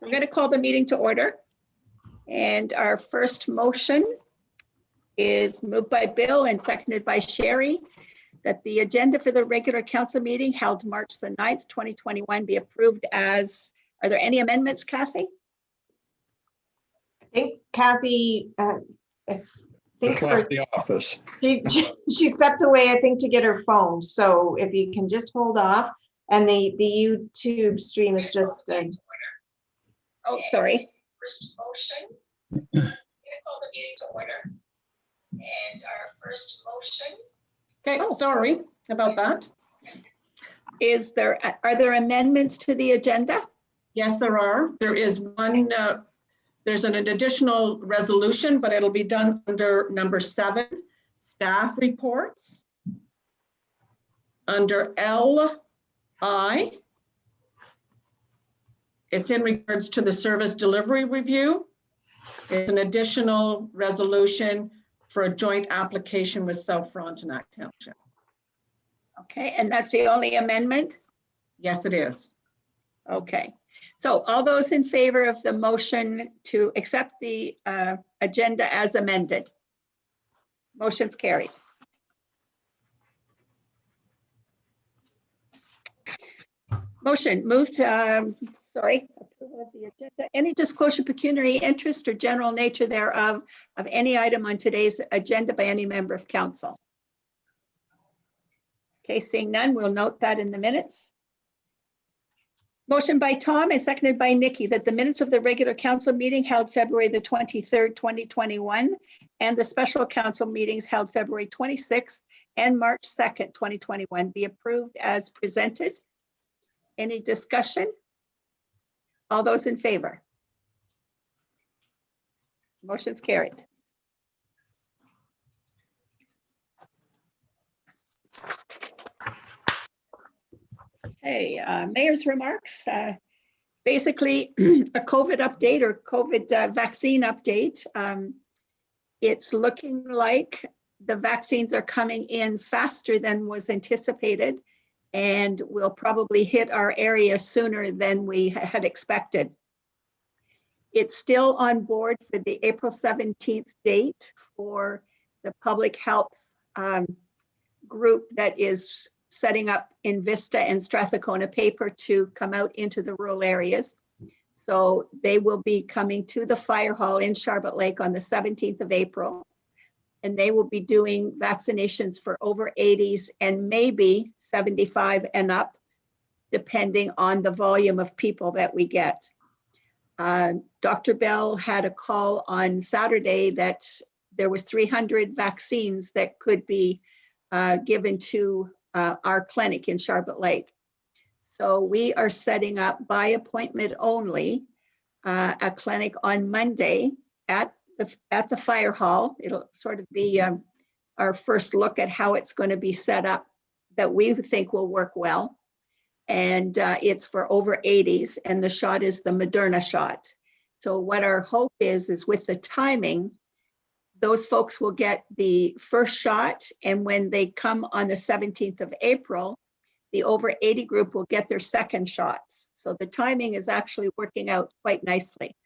I'm going to call the meeting to order. And our first motion is moved by Bill and seconded by Sherry that the agenda for the regular council meeting held March the 9th, 2021 be approved as, are there any amendments, Kathy? I think Kathy, Just left the office. she stepped away, I think, to get her phone. So if you can just hold off, and the YouTube stream is just. Oh, sorry. First motion. I'm going to call the meeting to order. And our first motion. Okay, sorry about that. Are there amendments to the agenda? Yes, there are. There is one, there's an additional resolution, but it'll be done under number 7, staff reports. Under LI, it's in regards to the service delivery review. It's an additional resolution for a joint application with South Frontenac Township. Okay, and that's the only amendment? Yes, it is. Okay, so all those in favor of the motion to accept the agenda as amended? Motion's carried. Motion moved, sorry, approval of the agenda. Any disclosure, pecuniary interest or general nature thereof of any item on today's agenda by any member of council? Okay, seeing none, we'll note that in the minutes. Motion by Tom and seconded by Nikki that the minutes of the regular council meeting held February the 23rd, 2021, and the special council meetings held February 26th and March 2nd, 2021 be approved as presented. Any discussion? All those in favor? Motion's carried. Okay, mayor's remarks. Basically, a COVID update or COVID vaccine update. It's looking like the vaccines are coming in faster than was anticipated, and will probably hit our area sooner than we had expected. It's still on board for the April 17th date for the public health group that is setting up in Vista and Strathcona paper to come out into the rural areas. So they will be coming to the fire hall in Charlotte Lake on the 17th of April. And they will be doing vaccinations for over 80s and maybe 75 and up, depending on the volume of people that we get. Dr. Bell had a call on Saturday that there was 300 vaccines that could be given to our clinic in Charlotte Lake. So we are setting up by appointment only a clinic on Monday at the fire hall. It'll sort of be our first look at how it's going to be set up that we think will work well. And it's for over 80s, and the shot is the Moderna shot. So what our hope is with the timing, those folks will get the first shot, and when they come on the 17th of April, the over 80 group will get their second shots. So the timing is actually working out quite nicely.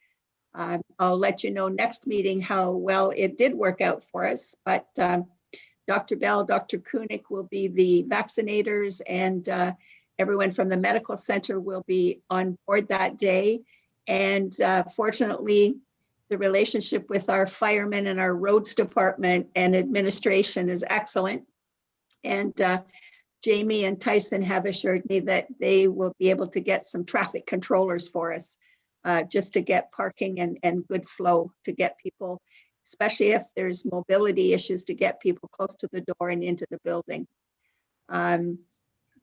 I'll let you know next meeting how well it did work out for us, but Dr. Bell, Dr. Koenig will be the vaccinators, and everyone from the medical center will be on board that day. And fortunately, the relationship with our firemen and our roads department and administration is excellent. And Jamie and Tyson have assured me that they will be able to get some traffic controllers for us. Just to get parking and good flow to get people, especially if there's mobility issues, to get people close to the door and into the building.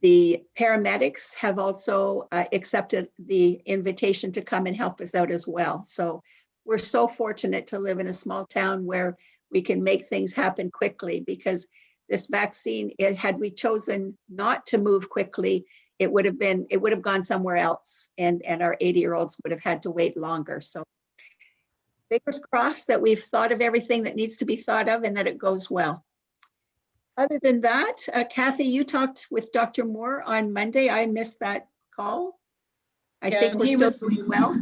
The paramedics have also accepted the invitation to come and help us out as well. So we're so fortunate to live in a small town where we can make things happen quickly, because this vaccine, had we chosen not to move quickly, it would have gone somewhere else, and our 80-year-olds would have had to wait longer. So fingers crossed that we've thought of everything that needs to be thought of and that it goes well. Other than that, Kathy, you talked with Dr. Moore on Monday. I missed that call. I think we're still doing well.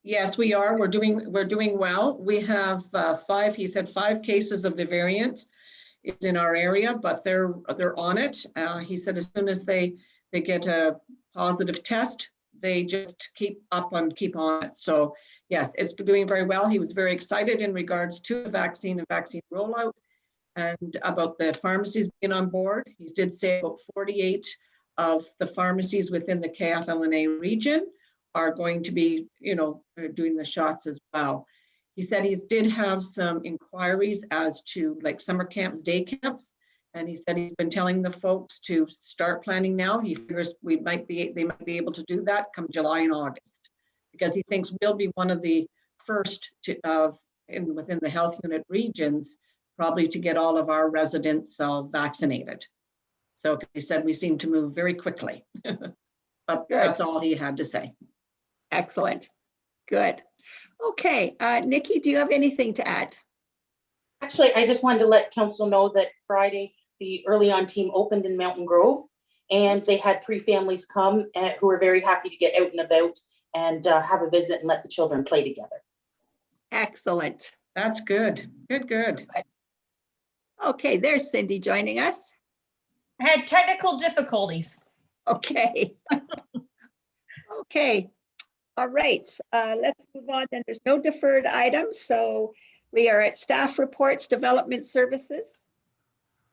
Yes, we are. We're doing well. We have he said 5 cases of the variant is in our area, but they're on it. He said as soon as they get a positive test, they just keep on it. So yes, it's doing very well. He was very excited in regards to the vaccine and vaccine rollout and about the pharmacies being on board. He did say about 48 of the pharmacies within the KFLNA region are going to be, doing the shots as well. He said he did have some inquiries as to like summer camps, day camps, and he said he's been telling the folks to start planning now. He figures they might be able to do that come July and August, because he thinks we'll be one of the first within the health unit regions, probably to get all of our residents vaccinated. So he said we seem to move very quickly, but that's all he had to say. Excellent. Good. Okay, Nikki, do you have anything to add? Actually, I just wanted to let council know that Friday, the early on team opened in Mountain Grove, and they had 3 families come who were very happy to get out and about and have a visit and let the children play together. Excellent. That's good. Good. Okay, there's Cindy joining us. I had technical difficulties. Okay. Okay. All right. Let's move on. Then there's no deferred items. So we are at staff reports, development services.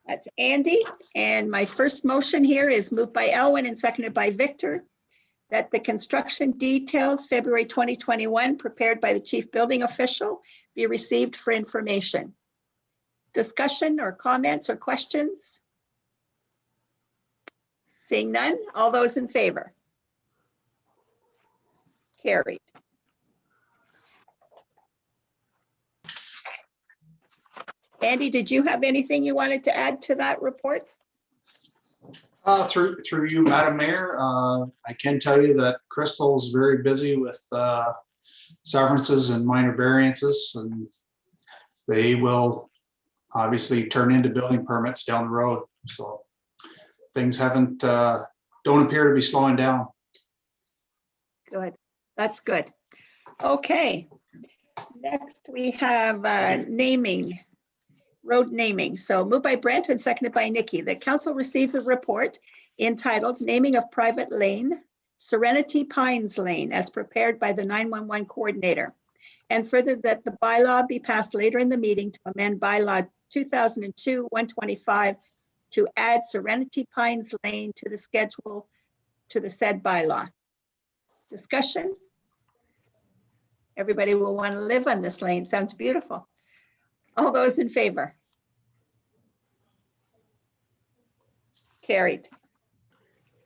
That's Andy. And my first motion here is moved by Elwin and seconded by Victor, that the construction details February 2021 prepared by the chief building official be received for information. Discussion or comments or questions? Seeing none, all those in favor? Carried. Andy, did you have anything you wanted to add to that report? Through you, Madam Mayor, I can tell you that Crystal's very busy with severances and minor variances, and they will obviously turn into building permits down the road. So things don't appear to be slowing down. Good. That's good. Okay. Next we have naming, road naming. So moved by Brent and seconded by Nikki. The council received a report entitled Naming of Private Lane, Serenity Pines Lane, as prepared by the 911 coordinator. And further, that the bylaw be passed later in the meeting to amend bylaw 2002-125 to add Serenity Pines Lane to the schedule to the said bylaw. Discussion? Everybody will want to live on this lane. Sounds beautiful. All those in favor? Carried.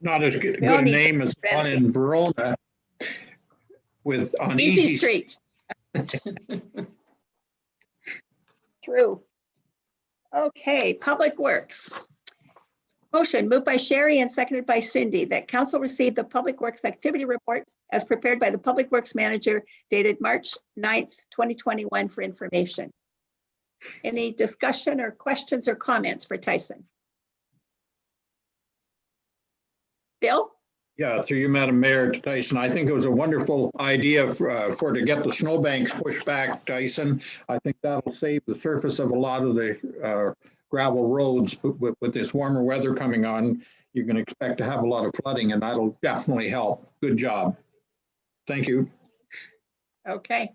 Not as good a name as one in Verona on Easy Street. True. Okay, Public Works. Motion moved by Sherry and seconded by Cindy that council receive the Public Works activity report as prepared by the Public Works Manager dated March 9th, 2021 for information. Any discussion or questions or comments for Tyson? Bill? Yeah, through you, Madam Mayor, Tyson, I think it was a wonderful idea to get the snowbanks pushed back, Tyson. I think that'll save the surface of a lot of the gravel roads with this warmer weather coming on. You're going to expect to have a lot of flooding, and that'll definitely help. Good job. Thank you. Okay.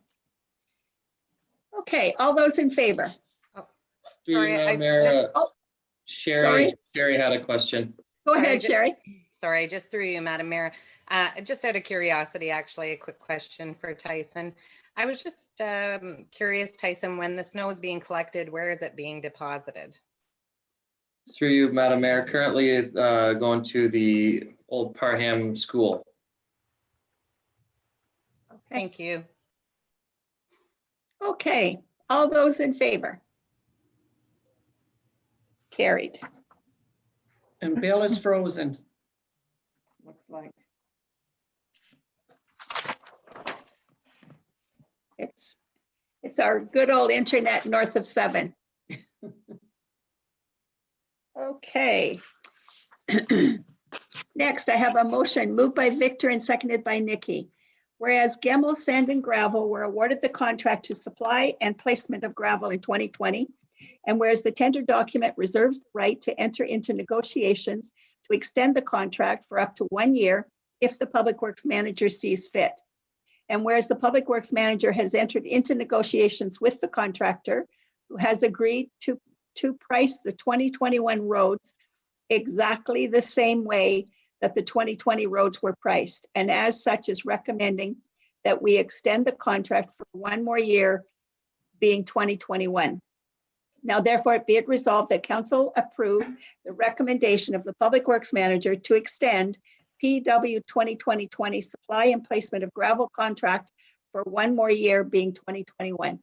Okay, all those in favor? Sorry, Mayor, Sherry had a question. Go ahead, Sherry. Sorry, just through you, Madam Mayor. Just out of curiosity, actually, a quick question for Tyson. I was just curious, Tyson, when the snow is being collected, where is it being deposited? Through you, Madam Mayor. Currently, it's going to the old Parham School. Okay. Thank you. Okay, all those in favor? Carried. And Bill is frozen. Looks like. It's our good old internet north of 7. Okay. Next, I have a motion moved by Victor and seconded by Nikki, Whereas Gemmell Sand and Gravel were awarded the contract to supply and placement of gravel in 2020. And whereas the tender document reserves the right to enter into negotiations to extend the contract for up to 1 year if the Public Works Manager sees fit. And whereas the Public Works Manager has entered into negotiations with the contractor who has agreed to price the 2021 roads exactly the same way that the 2020 roads were priced, and as such is recommending that we extend the contract for 1 more year, being 2021. Now, therefore, be it resolved that council approve the recommendation of the Public Works Manager to extend PW 2020 supply and placement of gravel contract for 1 more year, being 2021.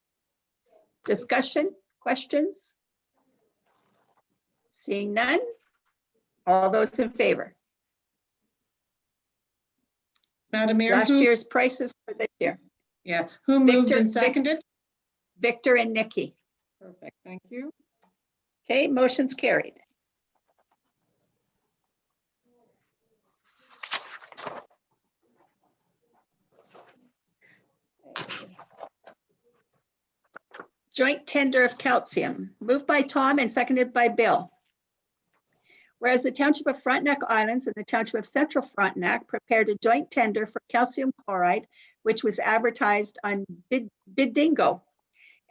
Discussion, questions? Seeing none. All those in favor? Madam Mayor, Last year's prices for this year. yeah, who moved Victor- and seconded? Victor and Nikki. Perfect, thank you. Okay, motion's carried. Joint tender of calcium, moved by Tom and seconded by Bill. Whereas the Township of Frontenac Islands and the Township of Central Frontenac prepared a joint tender for calcium chloride, which was advertised on Bidingo.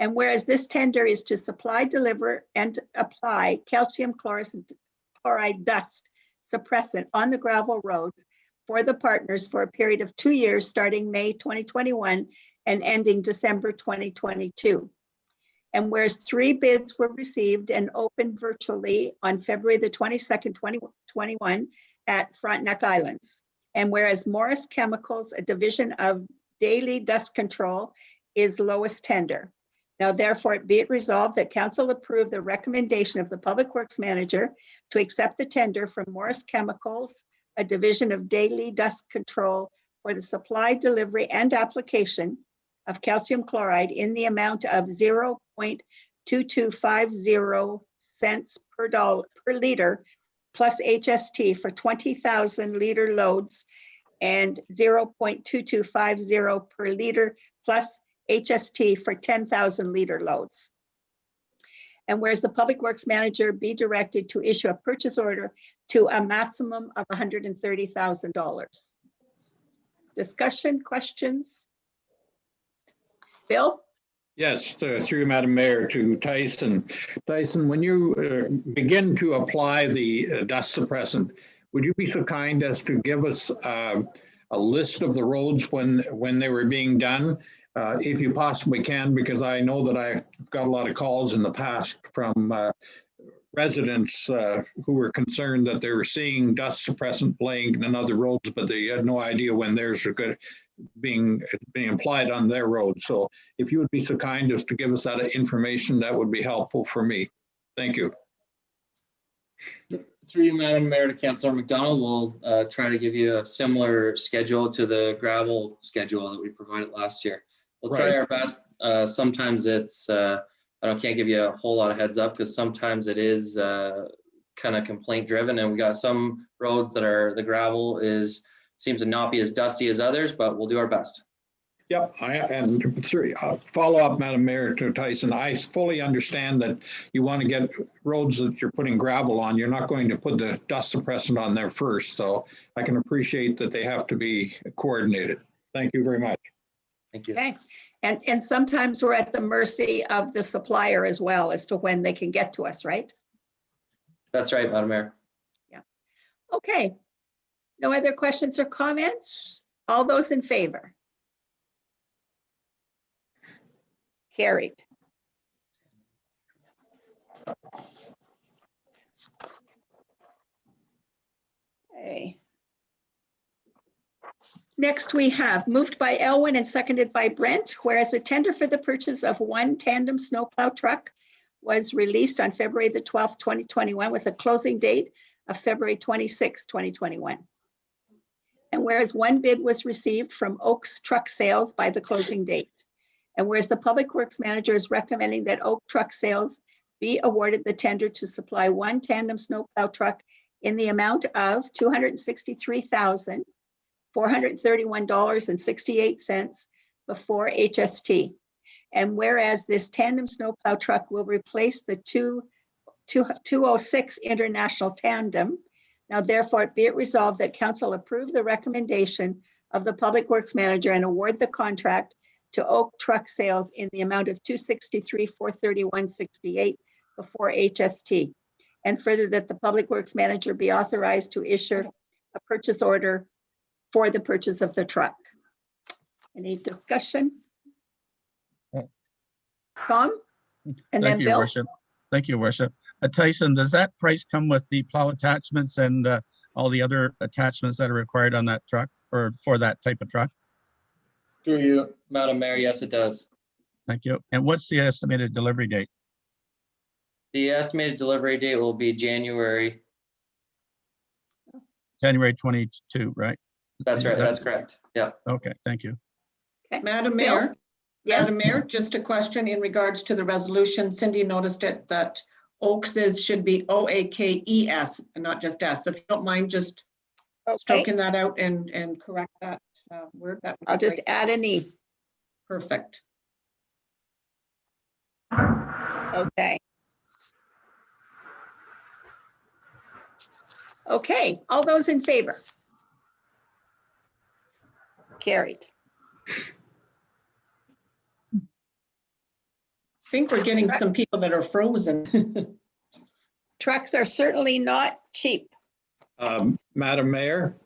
And whereas this tender is to supply, deliver, and apply calcium chloride dust suppressant on the gravel roads for the partners for a period of 2 years, starting May 2021 and ending December 2022. And whereas 3 bids were received and opened virtually on February the 22nd, 2021 at Frontenac Islands. And whereas Morris Chemicals, a division of Daily Dust Control, is lowest tender. Now, therefore, be it resolved that council approve the recommendation of the Public Works Manager to accept the tender from Morris Chemicals, a division of Daily Dust Control, for the supply, delivery, and application of calcium chloride in the amount of 0.2250 cents per liter plus HST for 20,000 liter loads and 0.2250 per liter plus HST for 10,000 liter loads. And whereas the Public Works Manager be directed to issue a purchase order to a maximum of $130,000. Discussion, questions? Bill? Yes, through Madam Mayor to Tyson. Tyson, when you begin to apply the dust suppressant, would you be so kind as to give us a list of the roads when they were being done? If you possibly can, because I know that I got a lot of calls in the past from residents who were concerned that they were seeing dust suppressant laying in other roads, but they had no idea when theirs were being applied on their road. So if you would be so kind as to give us that information, that would be helpful for me. Thank you. Through you, Madam Mayor, to Councillor McDonald, we'll try to give you a similar schedule to the gravel schedule that we provided last year. We'll try our best. Sometimes it's, I can't give you a whole lot of heads up because sometimes it is kind of complaint driven, and we got some roads that are, the gravel seems to not be as dusty as others, but we'll do our best. Yep, and follow up, Madam Mayor, to Tyson. I fully understand that you want to get roads that you're putting gravel on. You're not going to put the dust suppressant on there first. So I can appreciate that they have to be coordinated. Thank you very much. Thank you. Okay, and sometimes we're at the mercy of the supplier as well as to when they can get to us, right? That's right, Madam Mayor. Yeah. Okay. No other questions or comments? All those in favor? Carried. Okay. Next, we have moved by Elwin and seconded by Brent, whereas the tender for the purchase of 1 tandem snowplow truck was released on February the 12th, 2021, with a closing date of February 26, 2021. And whereas 1 bid was received from Oaks Truck Sales by the closing date. And whereas the Public Works Manager is recommending that Oak Truck Sales be awarded the tender to supply 1 tandem snowplow truck in the amount of $263,000 $431.68 before HST. And whereas this tandem snowplow truck will replace the 206 International Tandem, now therefore be it resolved that council approve the recommendation of the Public Works Manager and award the contract to Oak Truck Sales in the amount of $263,431.68 before HST. And further that the Public Works Manager be authorized to issue a purchase order for the purchase of the truck. Any discussion? Tom? And then Thank you, Bill? Worship. Thank you, Worship. Tyson, does that price come with the plow attachments and all the other attachments that are required on that truck or for that type of truck? Through you, Madam Mayor, yes, it does. Thank you. And what's the estimated delivery date? The estimated delivery date will be January. January 22, right? That's right, that's correct. Yeah. Okay, thank you. Okay. Madam Bill? Mayor, Yes. Madam Mayor, just a question in regards to the resolution. Cindy noticed it that Oakes should be OAKES and not just S. So if you don't mind just Okay, stroking that out and correct that word, that would be I'll just great. add an E. Perfect. Okay. Okay, all those in favor? Carried. I think we're getting some people that are frozen. Trucks are certainly not cheap. Madam Mayor,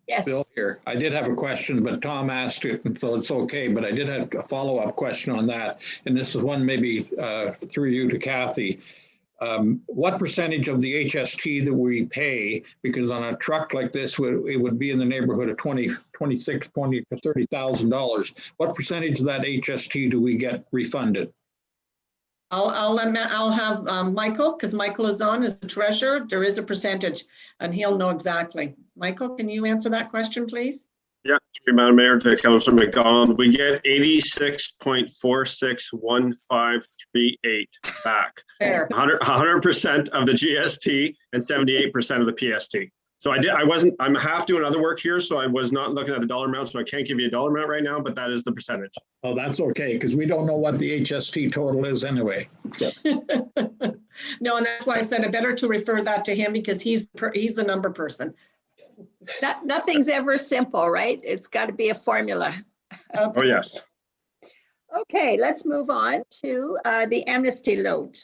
Yes, Bill here. I did have a question, but Tom asked it, and so it's okay. But I did have a follow-up question on that. And this is one maybe through you to Kathy. What percentage of the HST that we pay, because on a truck like this, it would be in the neighborhood of $26,000 to $30,000. What percentage of that HST do we get refunded? I'll have Michael, because Michael is on as the treasurer. There is a percentage and he'll know exactly. Michael, can you answer that question, please? Yeah, Madam Mayor, to Councillor McDonald, we get 86.461538 back. Fair. 100% of the GST and 78% of the PST. So I'm half doing other work here, so I was not looking at the dollar amount, so I can't give you a dollar amount right now, but that is the percentage. Oh, that's okay, because we don't know what the HST total is anyway. No, and that's why I said it better to refer that to him because he's the number person. nothing's ever simple, right? It's got to be a formula. Oh, yes. Okay, let's move on to the amnesty load.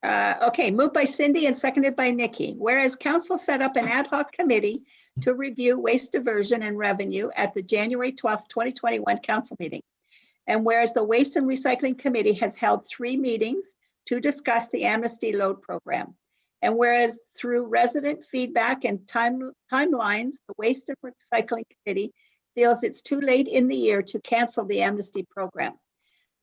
Okay, moved by Cindy and seconded by Nikki. Whereas council set up an ad hoc committee to review waste diversion and revenue at the January 12th, 2021 council meeting. And whereas the Waste and Recycling Committee has held 3 meetings to discuss the amnesty load program. And whereas through resident feedback and timelines, the Waste and Recycling Committee feels it's too late in the year to cancel the amnesty program.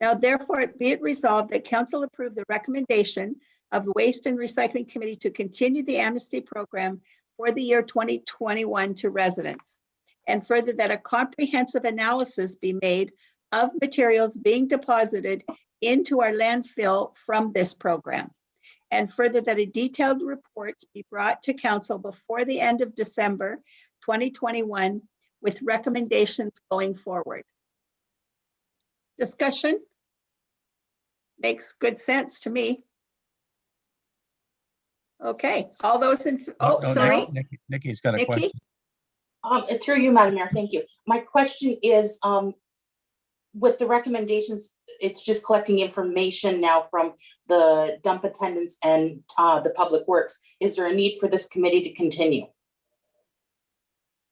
Now, therefore, be it resolved that council approve the recommendation of the Waste and Recycling Committee to continue the amnesty program for the year 2021 to residents. And further, that a comprehensive analysis be made of materials being deposited into our landfill from this program. And further, that a detailed report be brought to council before the end of December 2021 with recommendations going forward. Discussion? Makes good sense to me. Okay, all those in, sorry. Nikki's got a Nikki? question. Through you, Madam Mayor, thank you. My question is, with the recommendations, it's just collecting information now from the dump attendants and the Public Works. Is there a need for this committee to continue?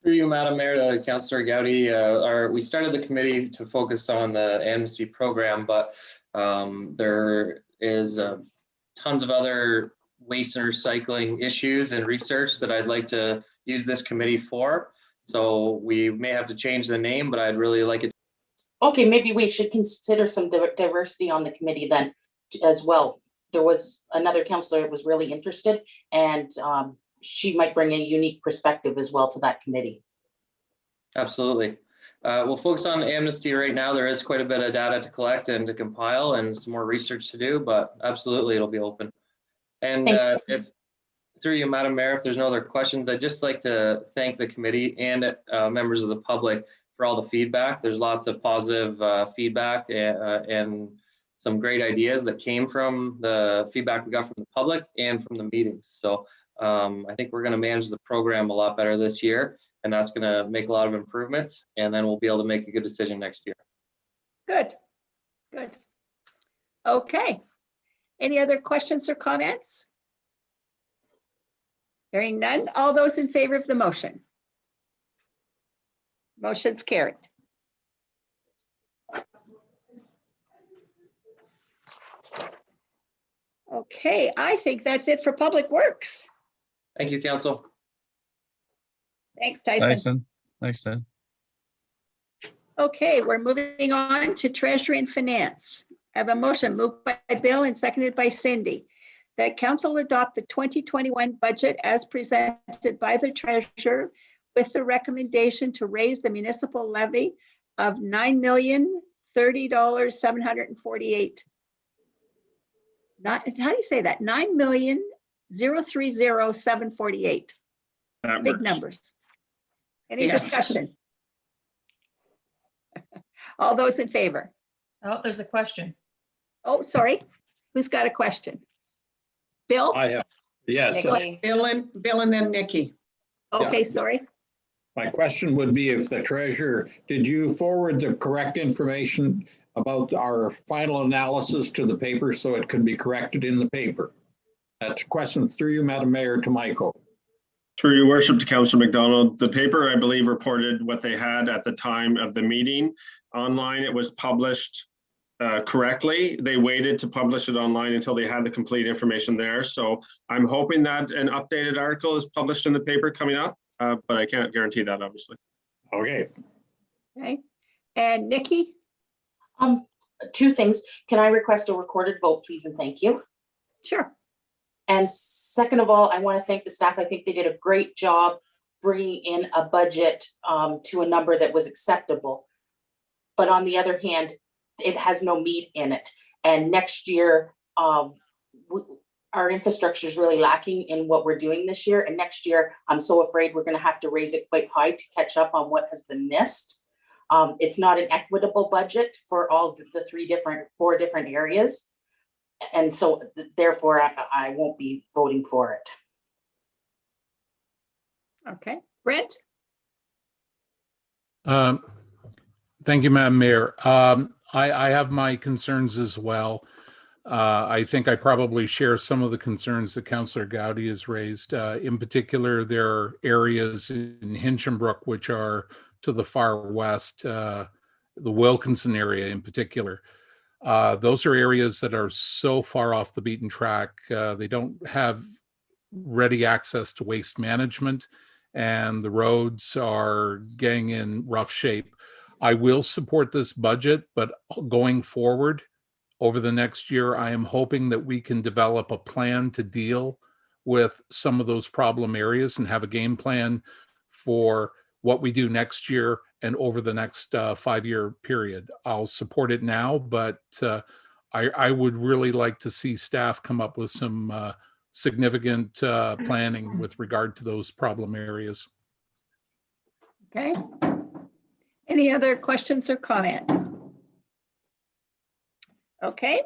Through you, Madam Mayor, Councillor Gowdy, we started the committee to focus on the amnesty program, but there is tons of other waste and recycling issues and research that I'd like to use this committee for. So we may have to change the name, but I'd really like it. Okay, maybe we should consider some diversity on the committee then as well. There was another councillor that was really interested, and she might bring a unique perspective as well to that committee. Absolutely. We'll focus on amnesty right now. There is quite a bit of data to collect and to compile and some more research to do, but absolutely it'll be open. And if through you, Madam Mayor, if there's no other questions, I'd just like to thank the committee and members of the public for all the feedback. There's lots of positive feedback and some great ideas that came from the feedback we got from the public and from the meetings. So I think we're going to manage the program a lot better this year, and that's going to make a lot of improvements, and then we'll be able to make a good decision next year. Good, good. Okay. Any other questions or comments? Hearing none. All those in favor of the motion? Motion's carried. Okay, I think that's it for Public Works. Thank you, Council. Thanks, Tyson. Tyson, thanks, Ted. Okay, we're moving on to Treasury and Finance. I have a motion moved by Bill and seconded by Cindy that council adopt the 2021 budget as presented by the treasurer with the recommendation to raise the municipal levy of $9,030,748. How do you say that? $9,030,748. That Big works. numbers. Any Yes. discussion? All those in favor? Oh, there's a question. Oh, sorry. Who's got a question? Bill? I have, yes. Nikki. Bill and then Nikki. Okay, sorry. My question would be if the treasurer, did you forward the correct information about our final analysis to the paper so it could be corrected in the paper? That's a question through you, Madam Mayor, to Michael. Through your worship to Councillor McDonald, the paper, I believe, reported what they had at the time of the meeting. Online, it was published correctly. They waited to publish it online until they had the complete information there. So I'm hoping that an updated article is published in the paper coming up, but I can't guarantee that, obviously. Okay. Okay. And Nikki? Two things. Can I request a recorded vote, please, and thank you? Sure. And second of all, I want to thank the staff. I think they did a great job bringing in a budget to a number that was acceptable. But on the other hand, it has no meat in it. And next year, our infrastructure is really lacking in what we're doing this year. And next year, I'm so afraid we're going to have to raise it quite high to catch up on what has been missed. It's not an equitable budget for all the four different areas. And so therefore, I won't be voting for it. Okay. Brent? Thank you, Madam Mayor. I have my concerns as well. I think I probably share some of the concerns that Councillor Gowdy has raised. In particular, there are areas in Hinchinbrook which are to the far west, the Wilkinson area in particular. Those are areas that are so far off the beaten track. They don't have ready access to waste management, and the roads are getting in rough shape. I will support this budget, but going forward over the next year, I am hoping that we can develop a plan to deal with some of those problem areas and have a game plan for what we do next year and over the next 5-year period. I'll support it now, but I would really like to see staff come up with some significant planning with regard to those problem areas. Okay. Any other questions or comments? Okay.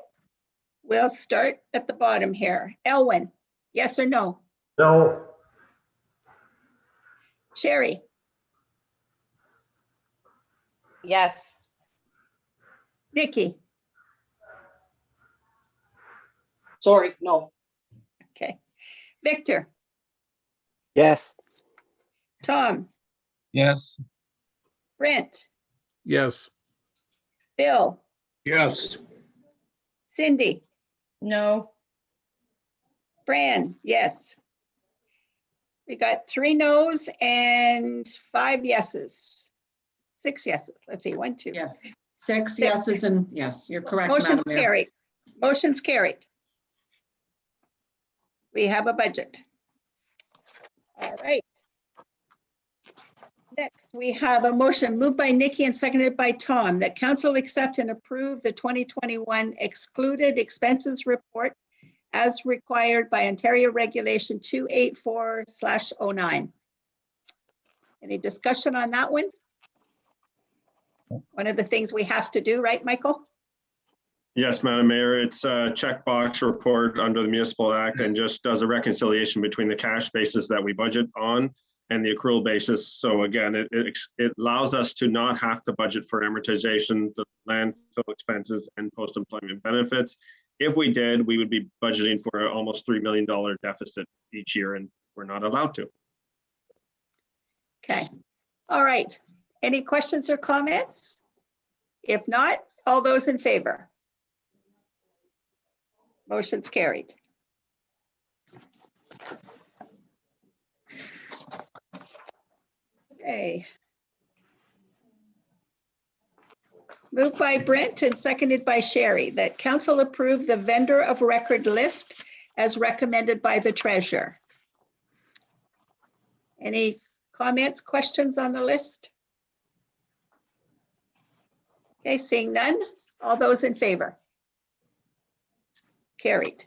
We'll start at the bottom here. Elwin, yes or no? No. Sherry? Yes. Nikki? Sorry, no. Okay. Victor? Yes. Tom? Yes, Brent? Yes. Bill? Yes. Cindy? No. Fran? Yes. We got 3 no's and 5 yeses. 6 yeses. Let's see, 1, 2. Yes. 6 yeses and yes, you're correct, Motion Madam Mayor. carried. Motion's carried. We have a budget. All right. Next, we have a motion moved by Nikki and seconded by Tom that council accept and approve the 2021 excluded expenses report as required by Ontario Regulation 284/09. Any discussion on that one? One of the things we have to do, right, Michael? Yes, Madam Mayor, it's a checkbox report under the Municipal Act and just does a reconciliation between the cash basis that we budget on and the accrual basis. So again, it allows us to not have to budget for amortization, the landfill expenses, and post-employment benefits. If we did, we would be budgeting for an almost $3 million deficit each year, and we're not allowed to. Okay, all right. Any questions or comments? If not, all those in favor? Motion's carried. Okay. Moved by Brent and seconded by Sherry that council approve the vendor of record list as recommended by the treasurer. Any comments, questions on the list? Okay, seeing none, all those in favor? Carried.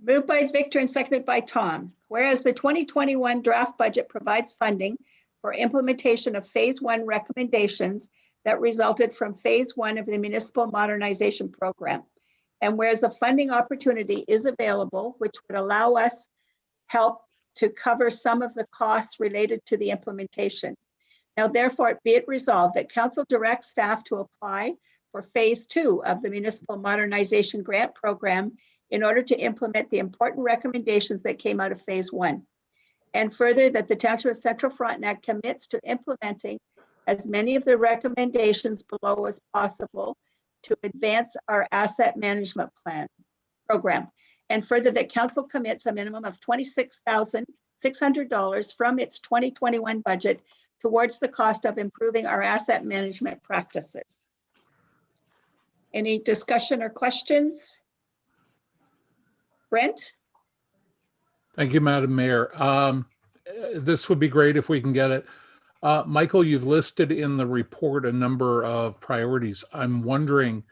Moved by Victor and seconded by Tom. Whereas the 2021 draft budget provides funding for implementation of phase 1 recommendations that resulted from phase 1 of the municipal modernization program. And whereas a funding opportunity is available, which would allow us help to cover some of the costs related to the implementation. Now, therefore, be it resolved that council directs staff to apply for phase 2 of the municipal modernization grant program in order to implement the important recommendations that came out of phase 1. And further, that the Township of Central Frontenac commits to implementing as many of the recommendations below as possible to advance our asset management program. And further, that council commits a minimum of $26,600 from its 2021 budget towards the cost of improving our asset management practices. Any discussion or questions? Brent? Thank you, Madam Mayor. This would be great if we can get it. Michael, you've listed in the report a number of priorities. I'm wondering,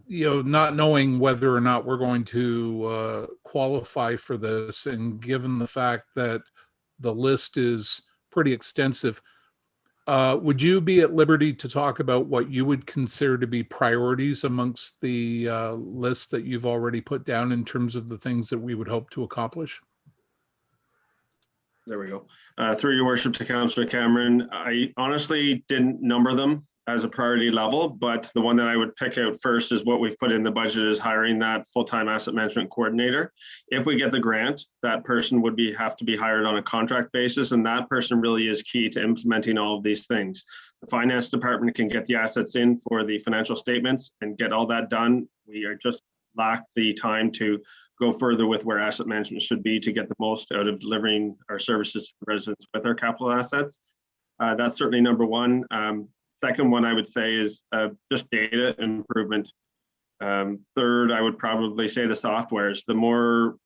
not knowing whether or not we're going to qualify for this, and given the fact that the list is pretty extensive, would you be at liberty to talk about what you would consider to be priorities amongst the list that you've already put down in terms of the things that we would hope to accomplish? There we go. Through your worship to Councillor Cameron, I honestly didn't number them as a priority level, but the one that I would pick out first is what we've put in the budget is hiring that full-time asset management coordinator. If we get the grant, that person would have to be hired on a contract basis, and that person really is key to implementing all of these things. The finance department can get the assets in for the financial statements and get all that done. We are just lack the time to go further with where asset management should be to get the most out of delivering our services to residents with our capital assets. That's certainly number one. Second one I would say is just data improvement. Third, I would probably say the softwares. The more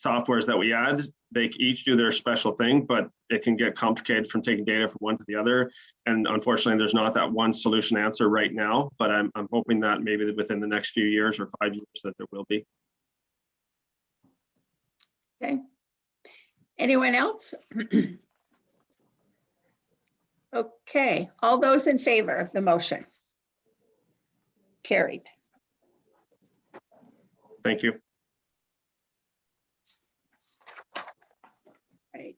softwares that we add, they each do their special thing, but it can get complicated from taking data from one to the other. And unfortunately, there's not that one solution answer right now, but I'm hoping that maybe within the next few years or 5 years that there will be. Okay. Anyone else? Okay, all those in favor of the motion? Carried. Thank you. Right.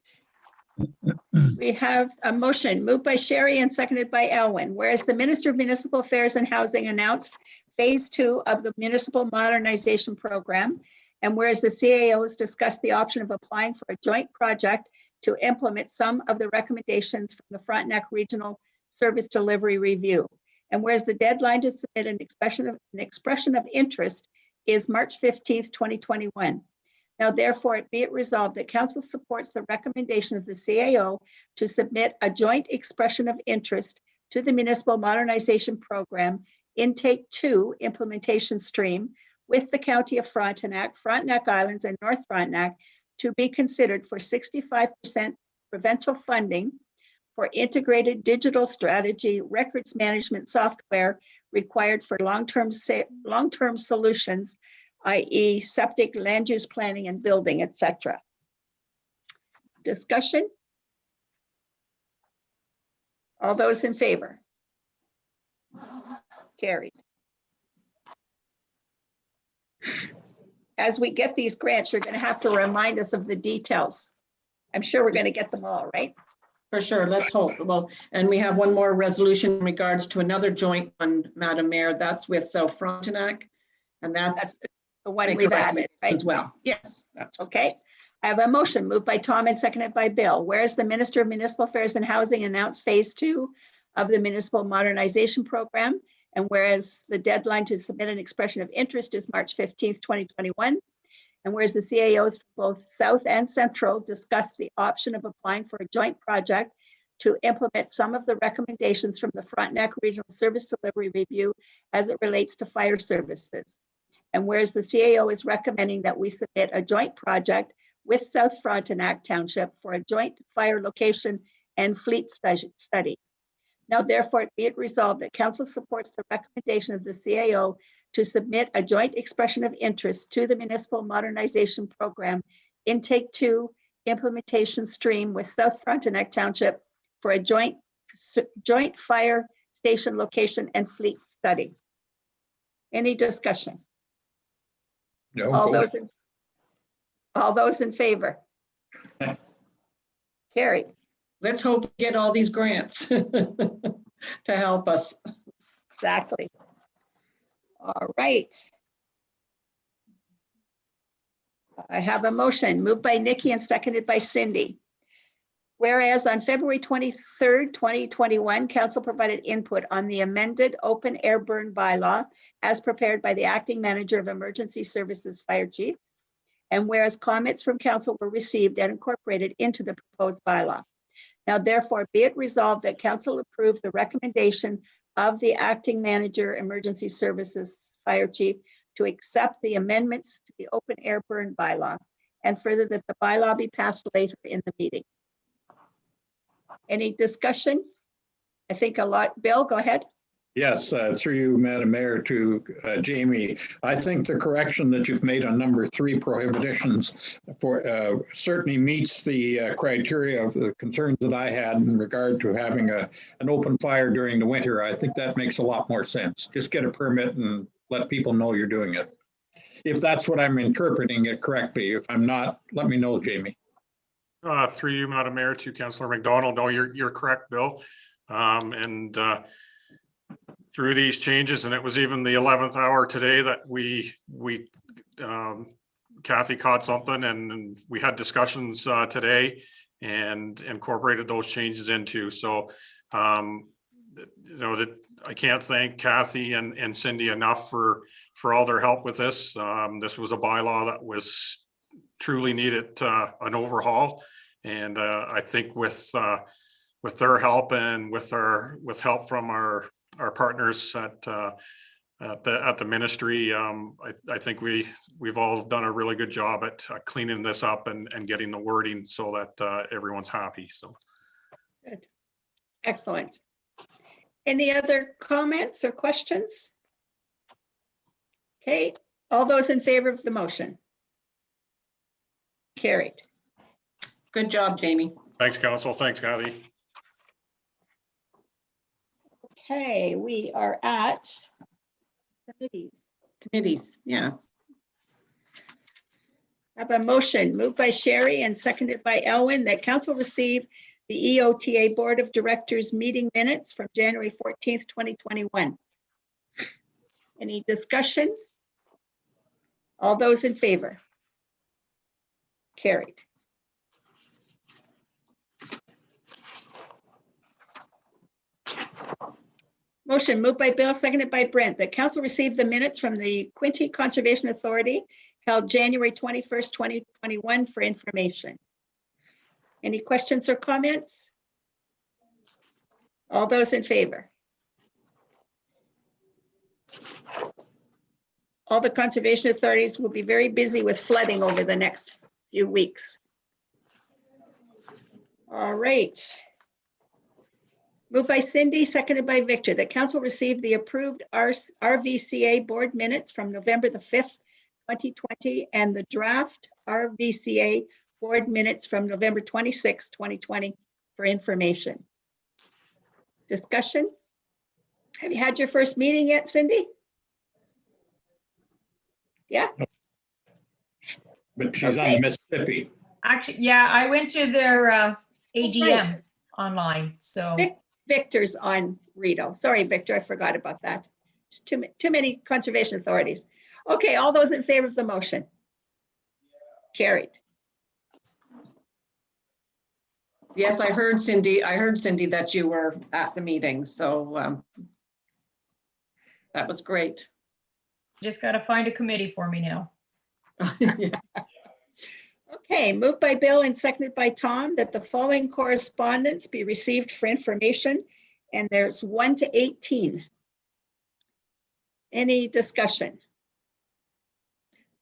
We have a motion moved by Sherry and seconded by Elwin. Whereas the Minister of Municipal Affairs and Housing announced phase 2 of the municipal modernization program, and whereas the CAOs discussed the option of applying for a joint project to implement some of the recommendations from the Frontenac Regional Service Delivery Review. And whereas the deadline to submit an expression of interest is March 15th, 2021. Now, therefore, be it resolved that Council supports the recommendation of the CAO to submit a joint expression of interest to the Municipal Modernization Program Intake 2 implementation stream with the County of Frontenac, Frontenac Islands, and North Frontenac to be considered for 65% provincial funding for integrated digital strategy records management software required for long-term solutions, i.e. septic, land use planning and building, etc. Discussion? All those in favor? Carried. As we get these grants, you're going to have to remind us of the details. I'm sure we're going to get them all, right? For sure, let's hope. Well, and we have one more resolution in regards to another joint one, Madam Mayor. That's with South Frontenac. And that's the one we've added, right? As well. Yes, that's okay. I have a motion moved by Tom and seconded by Bill. Whereas the Minister of Municipal Affairs and Housing announced phase 2 of the Municipal Modernization Program, and whereas the deadline to submit an expression of interest is March 15th, 2021, and whereas the CAOs for both South and Central discussed the option of applying for a joint project to implement some of the recommendations from the Frontenac Regional Service Delivery Review as it relates to fire services. And whereas the CAO is recommending that we submit a joint project with South Frontenac Township for a joint fire location and fleet study. Now, therefore, be it resolved that Council supports the recommendation of the CAO to submit a joint expression of interest to the Municipal Modernization Program Intake 2 implementation stream with South Frontenac Township for a joint fire station location and fleet study. Any discussion? No. All those in favor? Carried. let's hope we get all these grants to help us. Exactly. All right. I have a motion moved by Nikki and seconded by Cindy. Whereas on February 23rd, 2021, Council provided input on the amended open air burn bylaw as prepared by the Acting Manager of Emergency Services Fire Chief. And whereas comments from Council were received and incorporated into the proposed bylaw. Now therefore be it resolved that Council approve the recommendation of the Acting Manager Emergency Services Fire Chief to accept the amendments to the open air burn bylaw, and further that the bylaw be passed later in the meeting. Any discussion? I think a lot. Bill, go ahead. Yes, through you, Madam Mayor, to Jamie. I think the correction that you've made on number 3 prohibitions for certainly meets the criteria of the concerns that I had in regard to having an open fire during the winter. I think that makes a lot more sense. Just get a permit and let people know you're doing it. If that's what I'm interpreting it correctly. If I'm not, let me know, Jamie. Through you, Madam Mayor, to Councillor McDonald. No, you're correct, Bill. Through these changes, and it was even the 11th hour today that Kathy caught something, and we had discussions today and incorporated those changes into. So, that I can't thank Kathy and Cindy enough for all their help with this. This was a bylaw that was truly needed an overhaul, and I think with their help and with help from our partners at the ministry, I think we've all done a really good job at cleaning this up and getting the wording so that everyone's happy. So good, excellent. Any other comments or questions? Okay, all those in favor of the motion? Carried. Good job, Jamie. Thanks, Council. Thanks, Kathy. Okay, we are at committees. Yeah. I have a motion moved by Sherry and seconded by Elwin that Council receive the EOTA Board of Directors meeting minutes from January 14th, 2021. Any discussion? All those in favor? Carried. Motion moved by Bill, seconded by Brent, that Council receive the minutes from the Quinte Conservation Authority held January 21st, 2021 for information. Any questions or comments? All those in favor? All the conservation authorities will be very busy with flooding over the next few weeks. All right. Moved by Cindy, seconded by Victor, that council receive the approved RVCA board minutes from November the 5th, 2020, and the draft RVCA board minutes from November 26th, 2020 for information. Discussion? Have you had your first meeting yet, Cindy? Yeah? But she's Okay. on Mississippi. Actually, yeah, I went to their AGM right. online, so. Victor's on Rito. Sorry, Victor, I forgot about that. It's too many conservation authorities. Okay, all those in favor of the motion? Carried. Yes, I heard Cindy that you were at the meeting, so that was great. Just got to find a committee for me now. Yeah. Okay, moved by Bill and seconded by Tom that the following correspondence be received for information, and there's 1 to 18. Any discussion?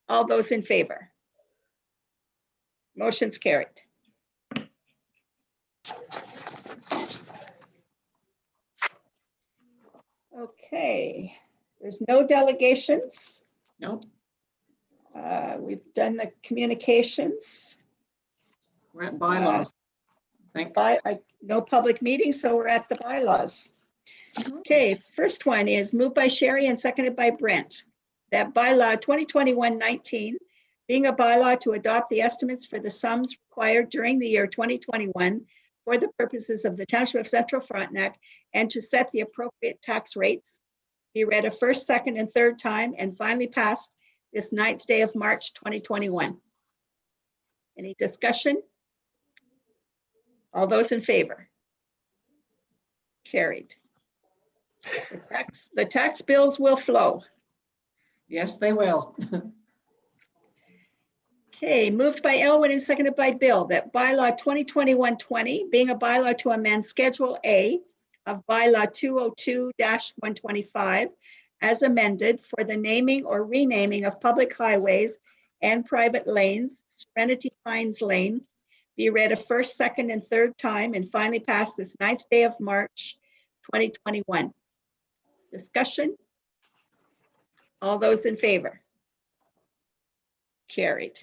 All those in favor? Motion's carried. Okay, there's no delegations. Nope, We've done the communications. we're at bylaws. No public meetings, so we're at the bylaws. Okay, first one is moved by Sherry and seconded by Brent, that bylaw 2021-19, being a bylaw to adopt the estimates for the sums required during the year 2021 for the purposes of the Township of Central Frontenac and to set the appropriate tax rates, be read a first, second, and third time and finally passed this 9th day of March 2021. Any discussion? All those in favor? Carried. The tax bills will flow. Yes, they will. Okay, moved by Elwin and seconded by Bill that bylaw 2021-20, being a bylaw to amend Schedule A of bylaw 202-125 as amended for the naming or renaming of public highways and private lanes, Serenity Pines Lane, be read a first, second, and third time and finally passed this 9th day of March 2021. Discussion? All those in favor? Carried.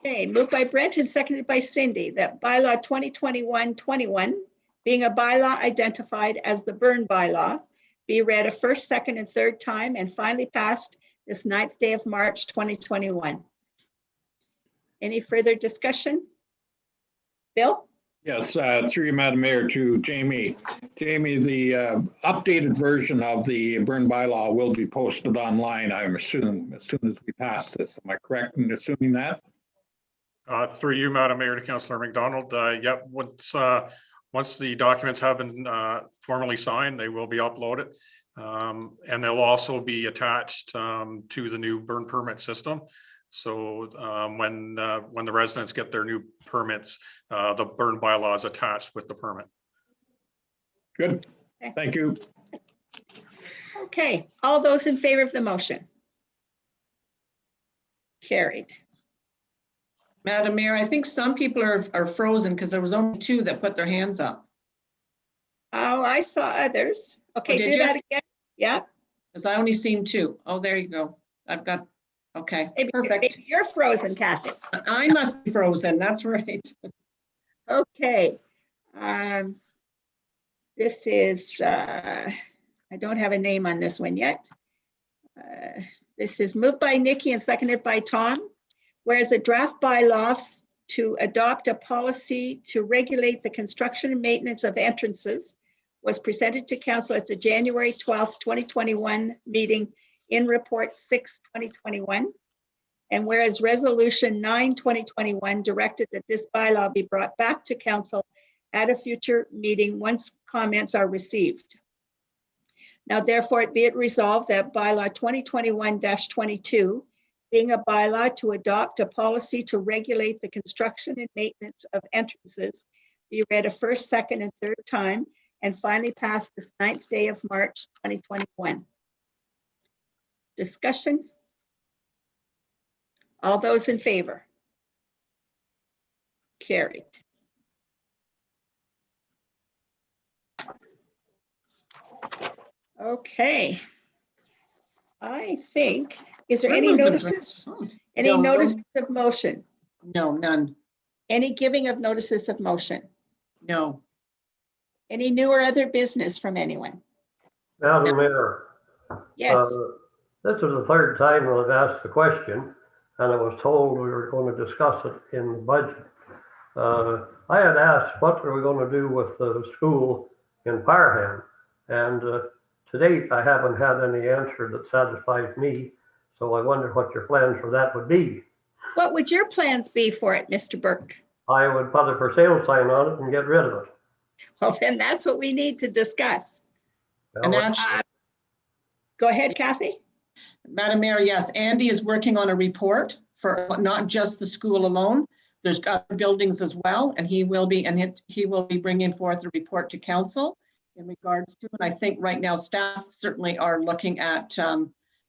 Okay, moved by Brent and seconded by Cindy that bylaw 2021-21, being a bylaw identified as the burn bylaw, be read a first, second, and third time and finally passed this 9th day of March 2021. Any further discussion? Bill? Yes, through you, Madam Mayor, to Jamie. Jamie, the updated version of the burn bylaw will be posted online, I'm assuming, as soon as we pass this. Am I correct in assuming that? Through you, Madam Mayor, to Councillor McDonald. Yep, once the documents have been formally signed, they will be uploaded. And they'll also be attached to the new burn permit system. So when the residents get their new permits, the burn bylaw is attached with the permit. Good, thank you. Okay, all those in favor of the motion? Carried. Madam Mayor, I think some people are frozen because there was only 2 that put their hands up. Oh, I saw others. Okay, did do you? that again. Yeah. Because I only seen 2. Oh, there you go. I've got, okay, Maybe perfect. you're frozen, Kathy. I must be frozen, that's right. Okay. This is, I don't have a name on this one yet. This is moved by Nikki and seconded by Tom. Whereas a draft bylaw to adopt a policy to regulate the construction and maintenance of entrances was presented to council at the January 12th, 2021 meeting in report 6, 2021. And whereas resolution 9, 2021 directed that this bylaw be brought back to council at a future meeting once comments are received. Now, therefore, it be it resolved that bylaw 2021-22, being a bylaw to adopt a policy to regulate the construction and maintenance of entrances, be read a first, second, and third time, and finally passed this 9th day of March 2021. Discussion? All those in favor? Carried. Okay. I think, is there We're any moving notices? right- Any No, notices of motion? No, none. Any giving of notices of motion? No. Any new or other business from anyone? Madam Mayor, Yes, this is the third time that I've asked the question, and I was told we were going to discuss it in the budget. I had asked, what are we going to do with the school in Parham? And to date, I haven't had any answer that satisfies me. So I wonder what your plans for that would be. what would your plans be for it, Mr. Burke? I would put a for sale sign on it and get rid of it. Well, then that's what we need to discuss. And Well, actually, Go ahead, Kathy. Madam Mayor, yes, Andy is working on a report for not just the school alone. There's other buildings as well, and he will be bringing forth a report to council in regards to, and I think right now staff certainly are looking at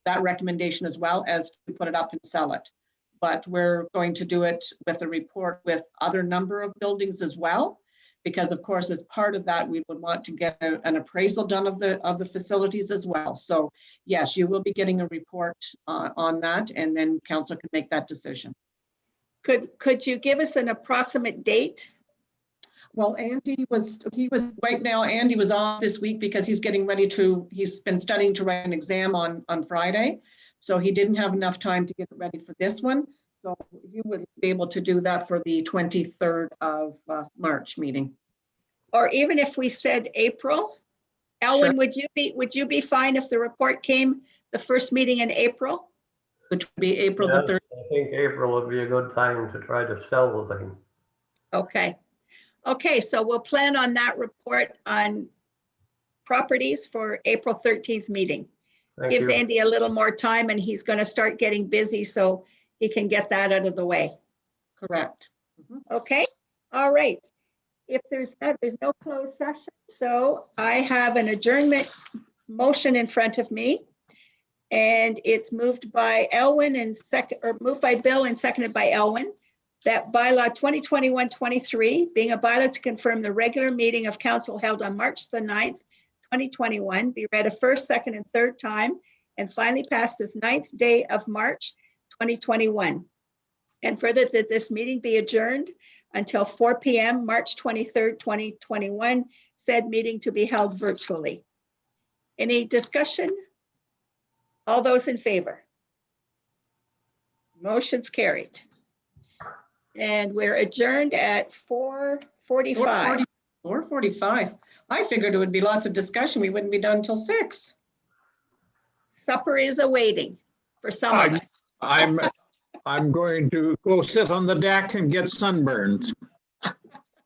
that recommendation as well as to put it up and sell it. But we're going to do it with a report with other number of buildings as well. Because of course, as part of that, we would want to get an appraisal done of the facilities as well. So yes, you will be getting a report on that, and then council can make that decision. Could you give us an approximate date? Well, Andy was off this week because he's been studying to write an exam on Friday. So he didn't have enough time to get it ready for this one. So you would be able to do that for the 23rd of March meeting. Or even if we said April? Elwin, would you be fine if the report came the first meeting in April? Which would be April the 3rd. I think April would be a good time to try to sell the thing. Okay. Okay, so we'll plan on that report on properties for April 13th meeting. Thank Gives you. Andy a little more time, and he's going to start getting busy so he can get that out of the way. Correct. Okay, all right. If there's no closed session, so I have an adjournment motion in front of me. And it's moved by Elwin and moved by Bill and seconded by Elwin, that bylaw 2021-23, being a bylaw to confirm the regular meeting of council held on March the 9th, 2021, be read a first, second, and third time, and finally passed this 9th day of March, 2021. And further, that this meeting be adjourned until 4 p.m. March 23rd, 2021, said meeting to be held virtually. Any discussion? All those in favor? Motion's carried. And we're adjourned at 4:45. 4:45. I figured it would be lots of discussion. We wouldn't be done until 6. Supper is awaiting for some of us. I'm going to go sit on the deck and get sunburned.